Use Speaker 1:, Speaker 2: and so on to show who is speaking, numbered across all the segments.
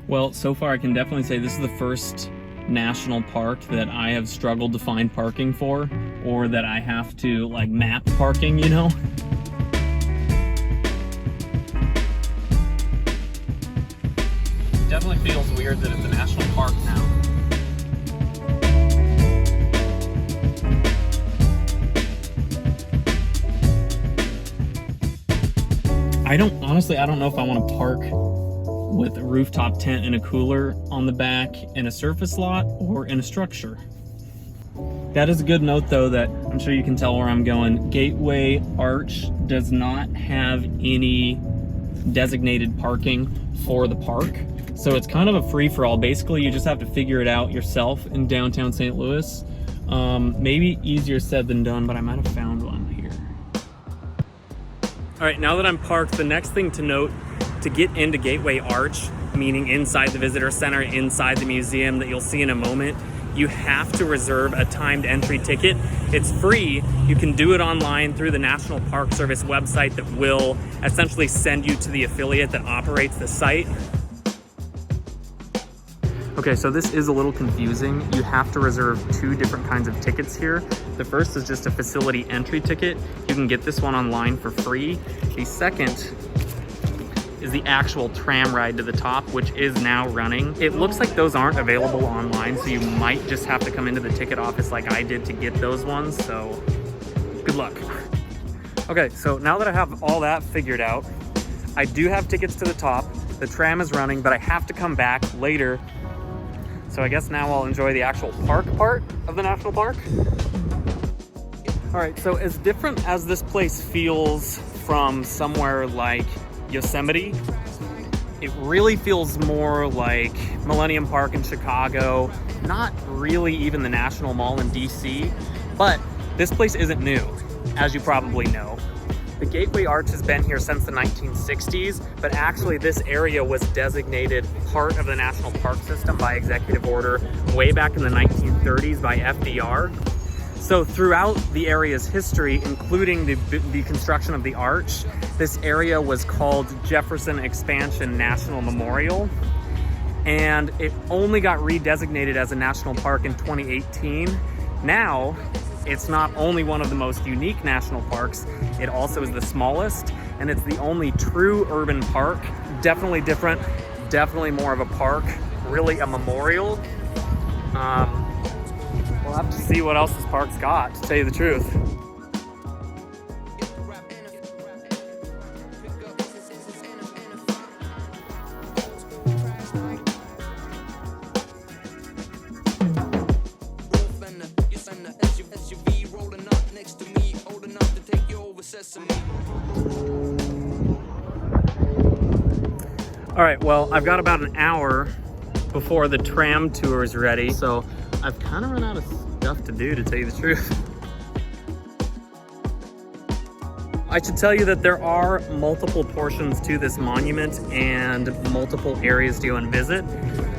Speaker 1: Well, so far I can definitely say this is the first national park that I have struggled to find parking for, or that I have to like map parking, you know? Definitely feels weird that it's a national park now. I don't know if I want to park with a rooftop tent and a cooler on the back in a surface lot or in a structure. That is a good note though, that I'm sure you can tell where I'm going. Gateway Arch does not have any designated parking for the park. So it's kind of a free-for-all. Basically, you just have to figure it out yourself in downtown St. Louis. Maybe easier said than done, but I might have found one here. All right, now that I'm parked, the next thing to note, to get into Gateway Arch, meaning inside the visitor center, inside the museum that you'll see in a moment, you have to reserve a timed entry ticket. It's free. You can do it online through the National Park Service website that will essentially send you to the affiliate that operates the site. Okay, so this is a little confusing. You have to reserve two different kinds of tickets here. The first is just a facility entry ticket. You can get this one online for free. The second is the actual tram ride to the top, which is now running. It looks like those aren't available online, so you might just have to come into the ticket office like I did to get those ones, so good luck. Okay, so now that I have all that figured out, I do have tickets to the top. The tram is running, but I have to come back later. So I guess now I'll enjoy the actual park part of the national park. All right, so as different as this place feels from somewhere like Yosemite, it really feels more like Millennium Park in Chicago, not really even the National Mall in DC, but this place isn't new, as you probably know. The Gateway Arch has been here since the 1960s, but actually this area was designated part of the National Park System by executive order way back in the 1930s by FDR. So throughout the area's history, including the construction of the arch, this area was called Jefferson Expansion National Memorial, and it only got redesignated as a national park in 2018. Now, it's not only one of the most unique national parks, it also is the smallest, and it's the only true urban park. Definitely different, definitely more of a park, really a memorial. We'll have to see what else this park's got, to tell you the truth. All right, well, I've got about an hour before the tram tour is ready, so I've kind of run out of stuff to do, to tell you the truth. I should tell you that there are multiple portions to this monument and multiple areas to go and visit.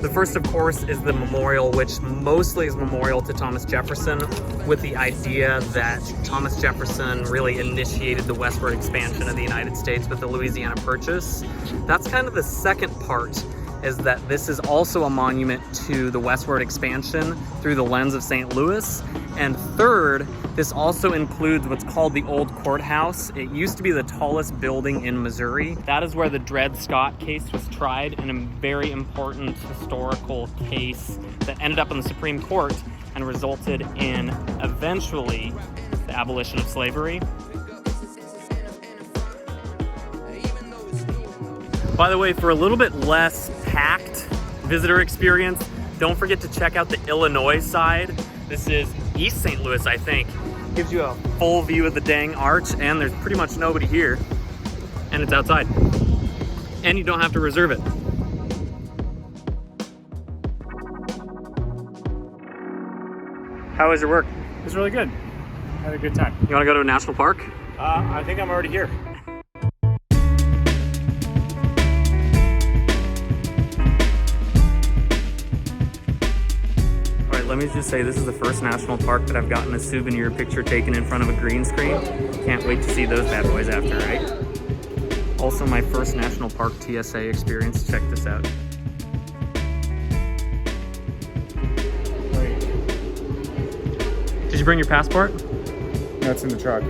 Speaker 1: The first, of course, is the memorial, which mostly is memorial to Thomas Jefferson, with the idea that Thomas Jefferson really initiated the westward expansion of the United States with the Louisiana Purchase. That's kind of the second part, is that this is also a monument to the westward expansion through the lens of St. Louis. And third, this also includes what's called the Old Courthouse. It used to be the tallest building in Missouri. That is where the Dred Scott case was tried, in a very important historical case that ended up in the Supreme Court and resulted in, eventually, the abolition of slavery. By the way, for a little bit less packed visitor experience, don't forget to check out the Illinois side. This is East St. Louis, I think. Gives you a full view of the dang arch, and there's pretty much nobody here. And it's outside. And you don't have to reserve it. How was your work?
Speaker 2: It was really good. I had a good time.
Speaker 1: You want to go to a national park?
Speaker 2: I think I'm already here.
Speaker 1: Let me just say, this is the first national park that I've gotten a souvenir picture taken in front of a green screen. Can't wait to see those bad boys after, right? Also my first national park TSA experience. Check this out. you bring your passport?
Speaker 2: That's in the truck.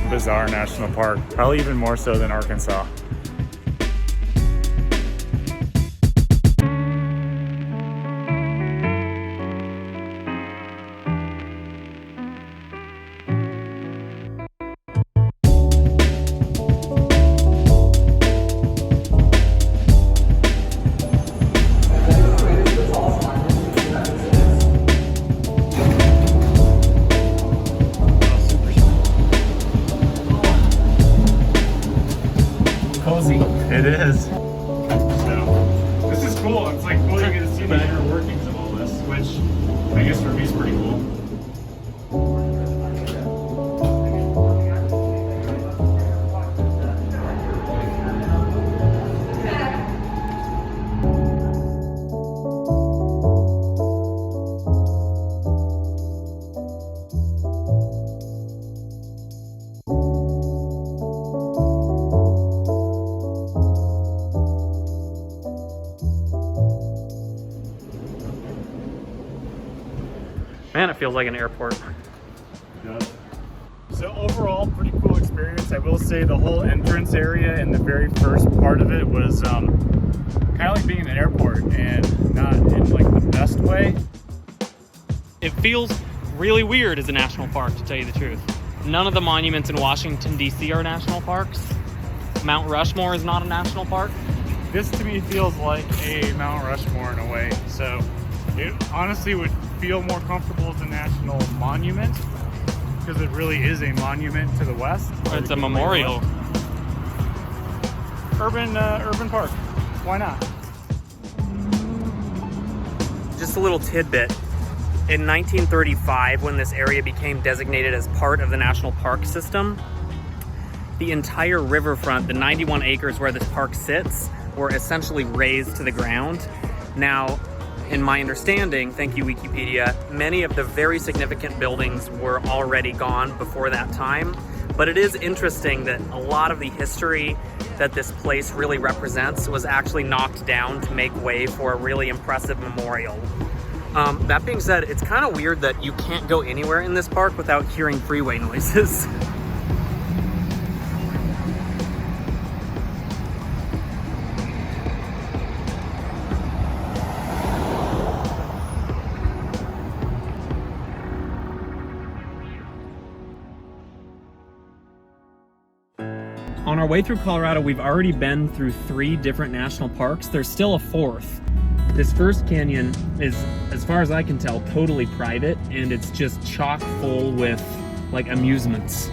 Speaker 2: Bizarre national park, probably even more so than Arkansas.
Speaker 1: Cozy.
Speaker 2: It is. So, this is cool. It's like cool you get to see the inner workings of all this, which I guess for me is pretty cool.
Speaker 1: Man, it feels like an airport.
Speaker 2: So overall, pretty cool experience. I will say the whole entrance area and the very first part of it was kind of like being in an airport, and not in like the best way.
Speaker 1: It feels really weird as a national park, to tell you the truth. None of the monuments in Washington, D.C. are national parks. Mount Rushmore is not a national park.
Speaker 2: This to me feels like a Mount Rushmore in a way. So it honestly would feel more comfortable as a national monument, because it really is a monument to the west.
Speaker 1: It's a memorial.
Speaker 2: Urban park. Why not?
Speaker 1: Just a little tidbit. In 1935, when this area became designated as part of the national park system, the entire riverfront, the 91 acres where this park sits, were essentially razed to the ground. Now, in my understanding, thank you Wikipedia, many of the very significant buildings were already gone before that time. But it is interesting that a lot of the history that this place really represents was actually knocked down to make way for a really impressive memorial. That being said, it's kind of weird that you can't go anywhere in this park without hearing freeway noises. On our way through Colorado, we've already been through 3 different national parks. There's still a 4th. This first canyon is, as far as I can tell, totally private, and it's just chock full with like amusements.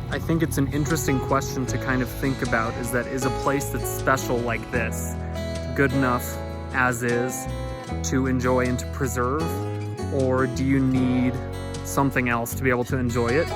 Speaker 1: I think it's an interesting question to kind of think about, is a place that's special like this good enough as is to enjoy and to preserve, or do you need something else to be able to enjoy it?